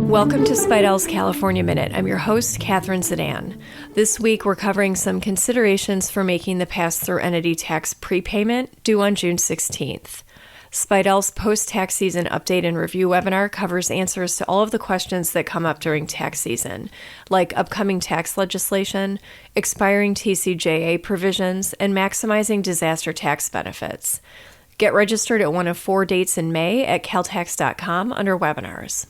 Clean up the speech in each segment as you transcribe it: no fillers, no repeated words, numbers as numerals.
Welcome to Speidel's California Minute. I'm your host, Catherine Sedan. This week, we're covering some considerations for making the pass-through entity tax prepayment due on June 16th. Speidel's post-tax season update and review webinar covers answers to all of the questions that come up during tax season, like upcoming tax legislation, expiring TCJA provisions, and maximizing disaster tax benefits. Get registered at one of 4 dates in May at caltax.com under webinars.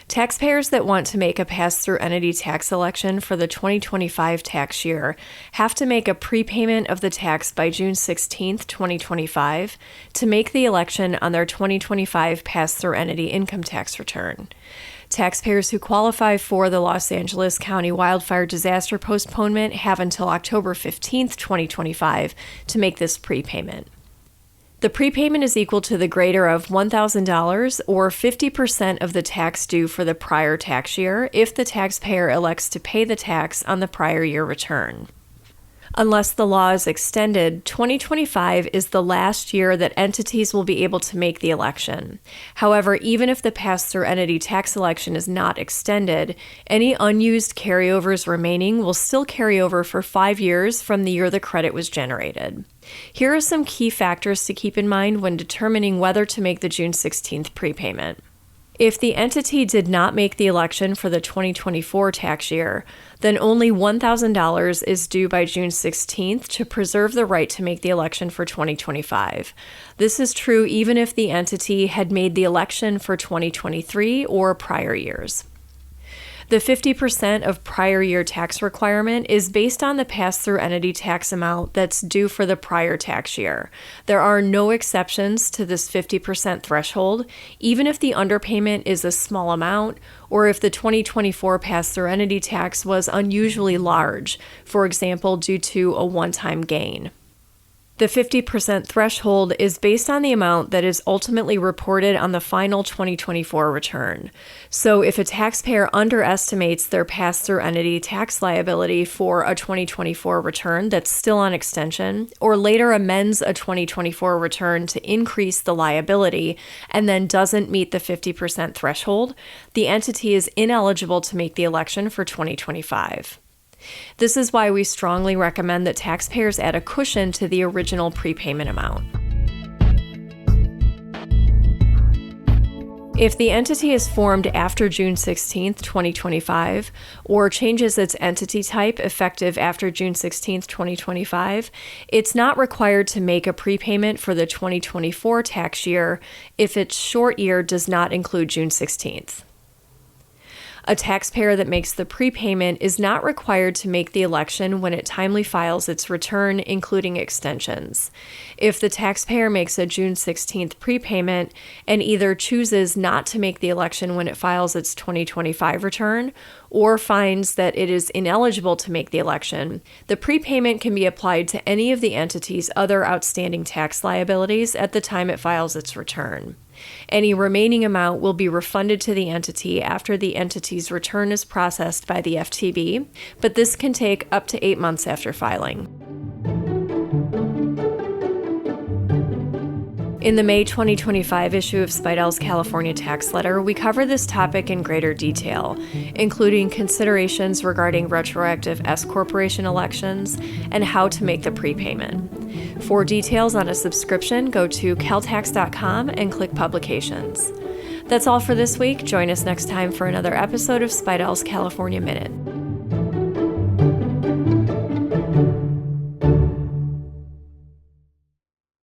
Taxpayers that want to make a pass-through entity tax election for the 2025 tax year have to make a prepayment of the tax by June 16, 2025, to make the election on their 2025 pass-through entity income tax return. Taxpayers who qualify for the Los Angeles County wildfire disaster postponement have until October 15, 2025, to make this prepayment. The prepayment is equal to the greater of $1,000 or 50% of the tax due for the prior tax year if the taxpayer elects to pay the tax on the prior year return. Unless the law is extended, 2025 is the last year that entities will be able to make the election. However, even if the pass-through entity tax election is not extended, any unused carryovers remaining will still carry over for 5 years from the year the credit was generated. Here are some key factors to keep in mind when determining whether to make the June 16th prepayment. If the entity did not make the election for the 2024 tax year, then only $1,000 is due by June 16th to preserve the right to make the election for 2025. This is true even if the entity had made the election for 2023 or prior years. The 50% of prior year tax requirement is based on the pass-through entity tax amount that's due for the prior tax year. There are no exceptions to this 50% threshold, even if the underpayment is a small amount or if the 2024 pass-through entity tax was unusually large, for example, due to a one-time gain. The 50% threshold is based on the amount that is ultimately reported on the final 2024 return. So if a taxpayer underestimates their pass-through entity tax liability for a 2024 return that's still on extension, or later amends a 2024 return to increase the liability and then doesn't meet the 50% threshold, the entity is ineligible to make the election for 2025. This is why we strongly recommend that taxpayers add a cushion to the original prepayment amount. If the entity is formed after June 16, 2025, or changes its entity type effective after June 16, 2025, it's not required to make a prepayment for the 2024 tax year if its short year does not include June 16th. A taxpayer that makes the prepayment is not required to make the election when it timely files its return, including extensions. If the taxpayer makes a June 16th prepayment and either chooses not to make the election when it files its 2025 return or finds that it is ineligible to make the election, the prepayment can be applied to any of the entity's other outstanding tax liabilities at the time it files its return. Any remaining amount will be refunded to the entity after the entity's return is processed by the FTB, but this can take up to 8 months after filing. In the May 2025 issue of Speidel's California Tax Letter, we cover this topic in greater detail, including considerations regarding retroactive S-corporation elections and how to make the prepayment. For details on a subscription, go to caltax.com and click Publications. That's all for this week. Join us next time for another episode of Speidel's California Minute.